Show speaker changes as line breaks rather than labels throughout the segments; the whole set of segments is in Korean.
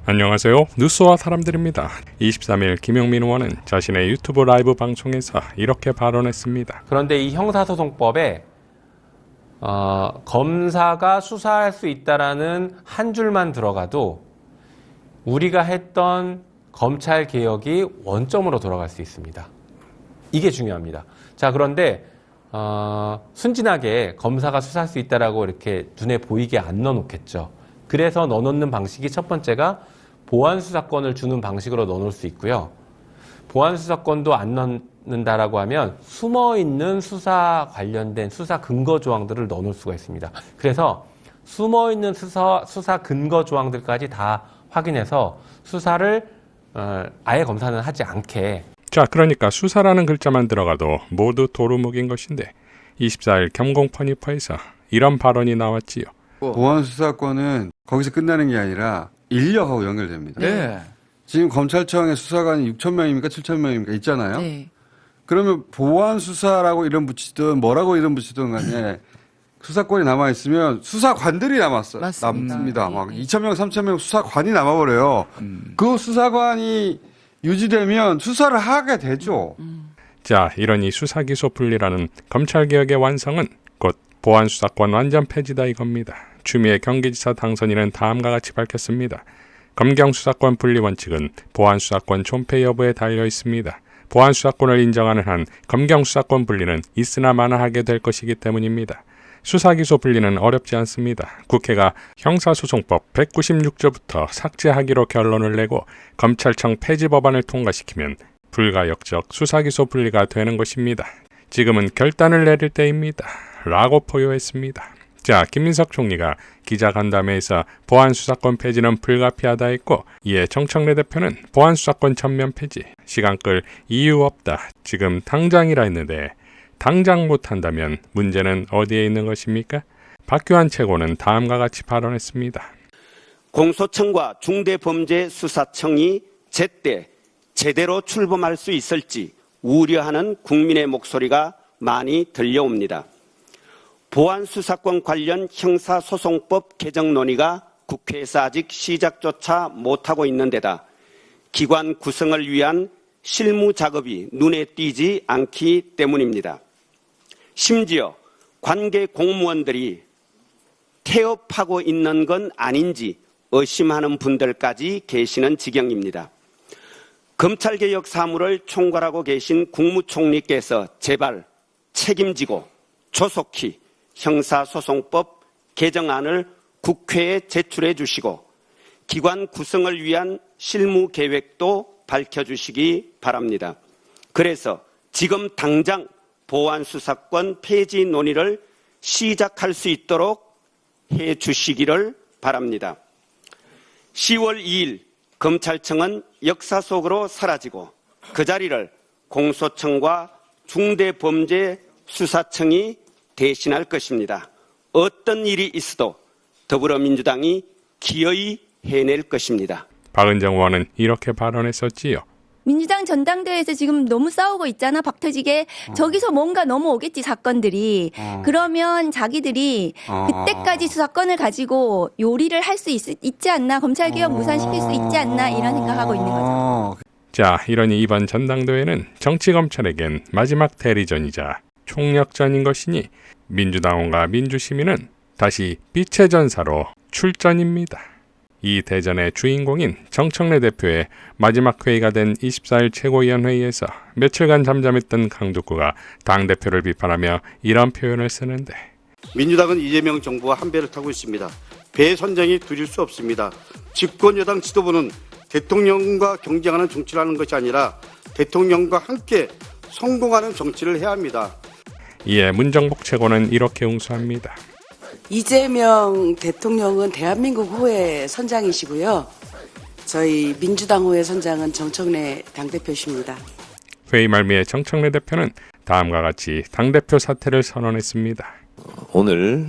안녕하세요. 뉴스와 사람들입니다. 23일 김영민 의원은 자신의 유튜브 라이브 방송에서 이렇게 발언했습니다.
그런데 이 형사소송법에 검사가 수사할 수 있다라는 한 줄만 들어가도 우리가 했던 검찰 개혁이 원점으로 돌아갈 수 있습니다. 이게 중요합니다. 자, 그런데 순진하게 검사가 수사할 수 있다라고 이렇게 눈에 보이게 안 넣어놓겠죠. 그래서 넣어놓는 방식이 첫 번째가 보안수사권을 주는 방식으로 넣어놓을 수 있고요. 보안수사권도 안 넣는다라고 하면 숨어있는 수사 관련된 수사 근거 조항들을 넣어놓을 수가 있습니다. 그래서 숨어있는 수사 근거 조항들까지 다 확인해서 수사를 아예 검사는 하지 않게.
자, 그러니까 수사라는 글자만 들어가도 모두 도루묵인 것인데 24일 겸공퍼니퍼에서 이런 발언이 나왔지요.
보안수사권은 거기서 끝나는 게 아니라 인력하고 연결됩니다.
네.
지금 검찰청에 수사관이 6,000명입니까? 7,000명입니까? 있잖아요.
네.
그러면 보안수사라고 이름 붙이든 뭐라고 이름 붙이든 간에 수사권이 남아있으면 수사관들이 남습니다. 막 2,000명, 3,000명 수사관이 남아버려요. 그 수사관이 유지되면 수사를 하게 되죠.
자, 이러니 수사기소 분리라는 검찰개혁의 완성은 곧 보안수사권 완전 폐지다 이겁니다. 추미애 경기지사 당선인은 다음과 같이 밝혔습니다. 검경수사권 분리 원칙은 보안수사권 존폐 여부에 달려 있습니다. 보안수사권을 인정하는 한 검경수사권 분리는 있으나 마나하게 될 것이기 때문입니다. 수사기소 분리는 어렵지 않습니다. 국회가 형사소송법 196조부터 삭제하기로 결론을 내고 검찰청 폐지 법안을 통과시키면 불가역적 수사기소 분리가 되는 것입니다. 지금은 결단을 내릴 때입니다. 라고 포효했습니다. 자, 김민석 총리가 기자간담회에서 보안수사권 폐지는 불가피하다 했고, 이에 정청래 대표는 보안수사권 전면 폐지, 시간 끌 이유 없다, 지금 당장이라 했는데 당장 못한다면 문제는 어디에 있는 것입니까? 박규환 최고는 다음과 같이 발언했습니다.
공소청과 중대범죄수사청이 제때 제대로 출범할 수 있을지 우려하는 국민의 목소리가 많이 들려옵니다. 보안수사권 관련 형사소송법 개정 논의가 국회에서 아직 시작조차 못하고 있는 데다 기관 구성을 위한 실무 작업이 눈에 띄지 않기 때문입니다. 심지어 관계 공무원들이 태업하고 있는 건 아닌지 의심하는 분들까지 계시는 지경입니다. 검찰개혁 사무를 총괄하고 계신 국무총리께서 제발 책임지고 조속히 형사소송법 개정안을 국회에 제출해 주시고 기관 구성을 위한 실무 계획도 밝혀주시기 바랍니다. 그래서 지금 당장 보안수사권 폐지 논의를 시작할 수 있도록 해 주시기를 바랍니다. 10월 2일 검찰청은 역사 속으로 사라지고 그 자리를 공소청과 중대범죄수사청이 대신할 것입니다. 어떤 일이 있어도 더불어민주당이 기어이 해낼 것입니다.
박은정 의원은 이렇게 발언했었지요.
민주당 전당대회에서 지금 너무 싸우고 있잖아, 박 터지게. 저기서 뭔가 넘어오겠지, 사건들이. 그러면 자기들이 그때까지 수사권을 가지고 요리를 할 수 있지 않나, 검찰개혁 무산시킬 수 있지 않나, 이런 생각하고 있는 거죠.
자, 이러니 이번 전당대회는 정치검찰에겐 마지막 대리전이자 총력전인 것이니 민주당원과 민주시민은 다시 빛의 전사로 출전입니다. 이 대전의 주인공인 정청래 대표의 마지막 회의가 된 24일 최고위원회의에서 며칠간 잠잠했던 강두구가 당대표를 비판하며 이런 표현을 쓰는데,
민주당은 이재명 정부와 한 배를 타고 있습니다. 배 선장이 둘일 수 없습니다. 집권여당 지도부는 대통령과 경쟁하는 정치를 하는 것이 아니라 대통령과 함께 성공하는 정치를 해야 합니다.
이에 문정복 최고는 이렇게 응수합니다.
이재명 대통령은 대한민국 호의 선장이시고요. 저희 민주당 호의 선장은 정청래 당대표십니다.
회의 말미에 정청래 대표는 다음과 같이 당대표 사퇴를 선언했습니다.
오늘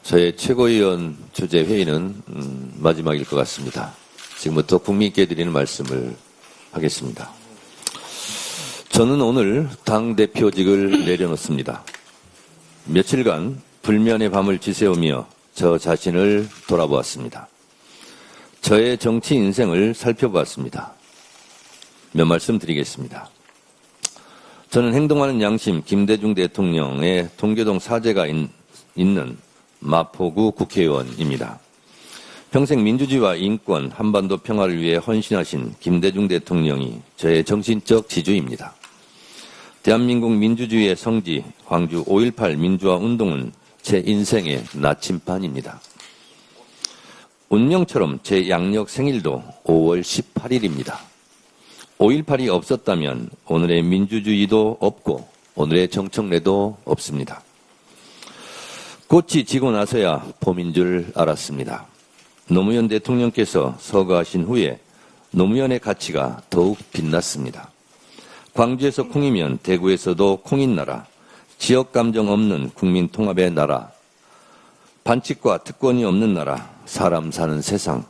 저의 최고위원 주재 회의는 마지막일 것 같습니다. 지금부터 국민께 드리는 말씀을 하겠습니다. 저는 오늘 당대표직을 내려놓습니다. 며칠간 불면의 밤을 지새우며 저 자신을 돌아보았습니다. 저의 정치 인생을 살펴보았습니다. 몇 말씀 드리겠습니다. 저는 행동하는 양심 김대중 대통령의 동교동 사제가 있는 마포구 국회의원입니다. 평생 민주주의와 인권, 한반도 평화를 위해 헌신하신 김대중 대통령이 저의 정신적 지주입니다. 대한민국 민주주의의 성지 광주 5.18 민주화 운동은 제 인생의 나침반입니다. 운명처럼 제 양력 생일도 5월 18일입니다. 5.18이 없었다면 오늘의 민주주의도 없고 오늘의 정청래도 없습니다. 꽃이 지고 나서야 봄인 줄 알았습니다. 노무현 대통령께서 서거하신 후에 노무현의 가치가 더욱 빛났습니다. 광주에서 콩이면 대구에서도 콩인 나라, 지역 감정 없는 국민 통합의 나라, 반칙과 특권이 없는 나라, 사람 사는 세상.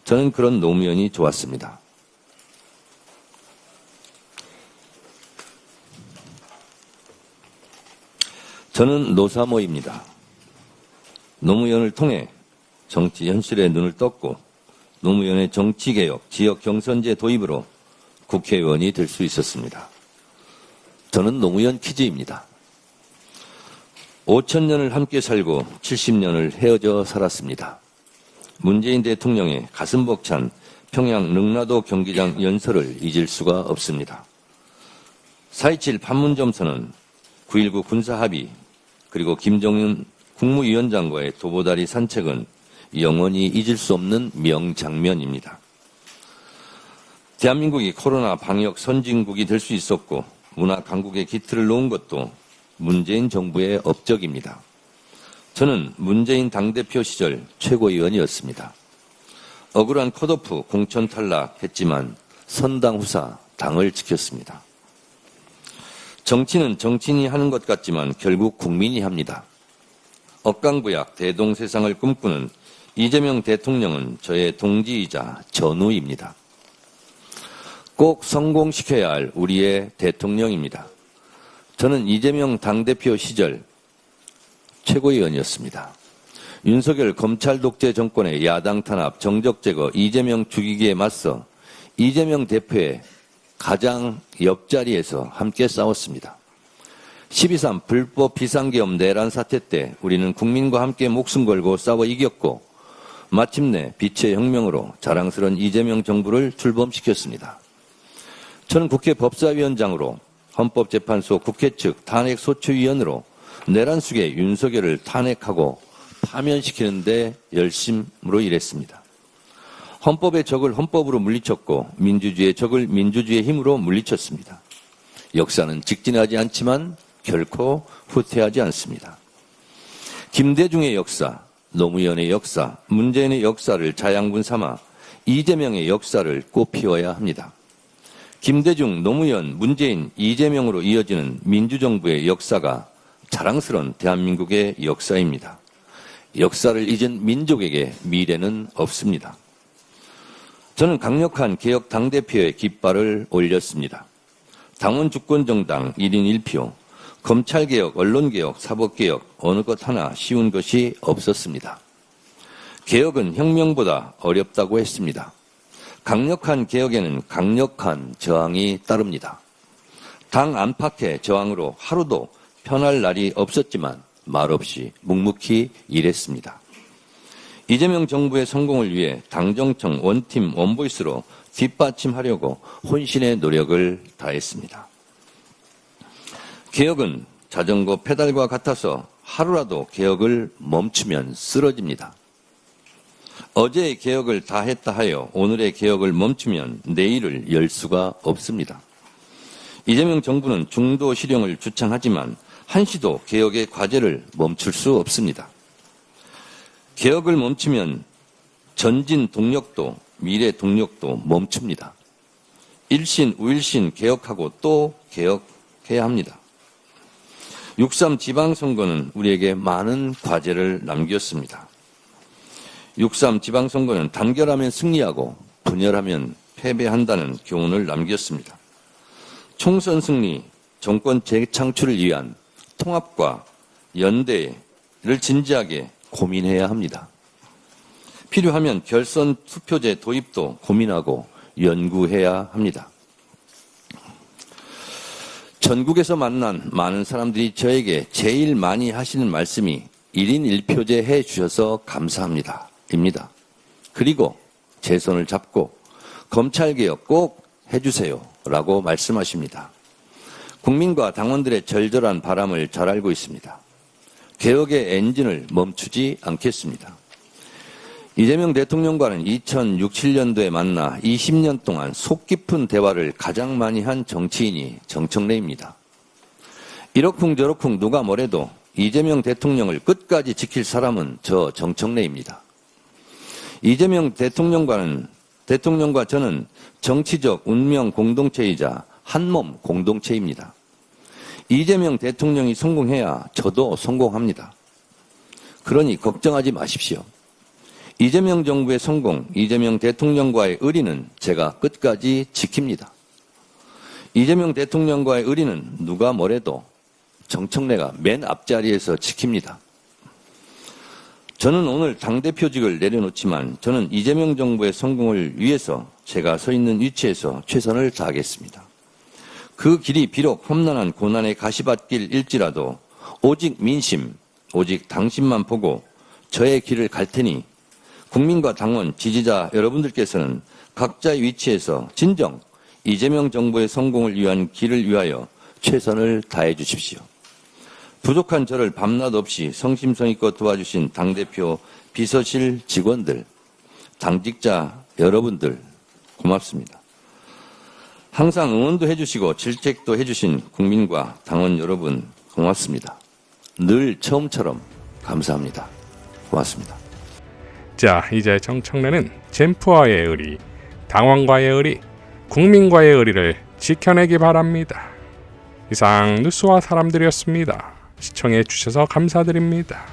저는 그런 노무현이 좋았습니다. 저는 노사모입니다. 노무현을 통해 정치 현실에 눈을 떴고 노무현의 정치개혁, 지역 경선제 도입으로 국회의원이 될 수 있었습니다. 저는 노무현 키즈입니다. 5,000년을 함께 살고 70년을 헤어져 살았습니다. 문재인 대통령의 가슴 벅찬 평양 능라도 경기장 연설을 잊을 수가 없습니다. 4.27 판문점선언, 9.19 군사합의, 그리고 김정은 국무위원장과의 도보다리 산책은 영원히 잊을 수 없는 명장면입니다. 대한민국이 코로나 방역 선진국이 될 수 있었고 문화 강국의 기틀을 놓은 것도 문재인 정부의 업적입니다. 저는 문재인 당대표 시절 최고위원이었습니다. 억울한 컷오프 공천 탈락했지만 선당 후사 당을 지켰습니다. 정치는 정치인이 하는 것 같지만 결국 국민이 합니다. 억강부약 대동세상을 꿈꾸는 이재명 대통령은 저의 동지이자 전우입니다. 꼭 성공시켜야 할 우리의 대통령입니다. 저는 이재명 당대표 시절 최고위원이었습니다. 윤석열 검찰 독재 정권의 야당 탄압, 정적 제거, 이재명 죽이기에 맞서 이재명 대표의 가장 옆자리에서 함께 싸웠습니다. 12.3 불법 비상계엄 내란 사태 때 우리는 국민과 함께 목숨 걸고 싸워 이겼고 마침내 빛의 혁명으로 자랑스러운 이재명 정부를 출범시켰습니다. 저는 국회 법사위원장으로 헌법재판소 국회 측 탄핵소추위원으로 내란 속의 윤석열을 탄핵하고 파면시키는 데 열심으로 일했습니다. 헌법의 적을 헌법으로 물리쳤고 민주주의의 적을 민주주의의 힘으로 물리쳤습니다. 역사는 직진하지 않지만 결코 후퇴하지 않습니다. 김대중의 역사, 노무현의 역사, 문재인의 역사를 자양분 삼아 이재명의 역사를 꽃피워야 합니다. 김대중, 노무현, 문재인, 이재명으로 이어지는 민주정부의 역사가 자랑스러운 대한민국의 역사입니다. 역사를 잊은 민족에게 미래는 없습니다. 저는 강력한 개혁 당대표의 깃발을 올렸습니다. 당원 주권정당 1인 1표, 검찰개혁, 언론개혁, 사법개혁 어느 것 하나 쉬운 것이 없었습니다. 개혁은 혁명보다 어렵다고 했습니다. 강력한 개혁에는 강력한 저항이 따릅니다. 당 안팎의 저항으로 하루도 편할 날이 없었지만 말없이 묵묵히 일했습니다. 이재명 정부의 성공을 위해 당정청 원팀 원보이스로 뒷받침하려고 혼신의 노력을 다했습니다. 개혁은 자전거 페달과 같아서 하루라도 개혁을 멈추면 쓰러집니다. 어제의 개혁을 다 했다 하여 오늘의 개혁을 멈추면 내일을 열 수가 없습니다. 이재명 정부는 중도 실형을 주창하지만 한시도 개혁의 과제를 멈출 수 없습니다. 개혁을 멈추면 전진 동력도 미래 동력도 멈춥니다. 일신 우일신 개혁하고 또 개혁해야 합니다. 6.3 지방선거는 우리에게 많은 과제를 남겼습니다. 6.3 지방선거는 단결하면 승리하고 분열하면 패배한다는 교훈을 남겼습니다. 총선 승리, 정권 재창출을 위한 통합과 연대를 진지하게 고민해야 합니다. 필요하면 결선 투표제 도입도 고민하고 연구해야 합니다. 전국에서 만난 많은 사람들이 저에게 제일 많이 하시는 말씀이 1인 1표제 해 주셔서 감사합니다. 입니다. 그리고 제 손을 잡고 검찰개혁 꼭 해주세요 라고 말씀하십니다. 국민과 당원들의 절절한 바람을 잘 알고 있습니다. 개혁의 엔진을 멈추지 않겠습니다. 이재명 대통령과는 2006, 7년도에 만나 20년 동안 속 깊은 대화를 가장 많이 한 정치인이 정청래입니다. 이러쿵저러쿵 누가 뭐래도 이재명 대통령을 끝까지 지킬 사람은 저 정청래입니다. 이재명 대통령과 저는 정치적 운명 공동체이자 한몸 공동체입니다. 이재명 대통령이 성공해야 저도 성공합니다. 그러니 걱정하지 마십시오. 이재명 정부의 성공, 이재명 대통령과의 의리는 제가 끝까지 지킵니다. 이재명 대통령과의 의리는 누가 뭐래도 정청래가 맨 앞자리에서 지킵니다. 저는 오늘 당대표직을 내려놓지만 저는 이재명 정부의 성공을 위해서 제가 서 있는 위치에서 최선을 다하겠습니다. 그 길이 비록 험난한 고난의 가시밭길일지라도 오직 민심, 오직 당신만 보고 저의 길을 갈 테니 국민과 당원, 지지자 여러분들께서는 각자의 위치에서 진정 이재명 정부의 성공을 위한 길을 위하여 최선을 다해 주십시오. 부족한 저를 밤낮 없이 성심성의껏 도와주신 당대표 비서실 직원들, 당직자 여러분들 고맙습니다. 항상 응원도 해주시고 질책도 해주신 국민과 당원 여러분 고맙습니다. 늘 처음처럼 감사합니다. 고맙습니다.
자, 이제 정청래는 젠프와의 의리, 당원과의 의리, 국민과의 의리를 지켜내기 바랍니다. 이상 뉴스와 사람들이었습니다. 시청해 주셔서 감사드립니다.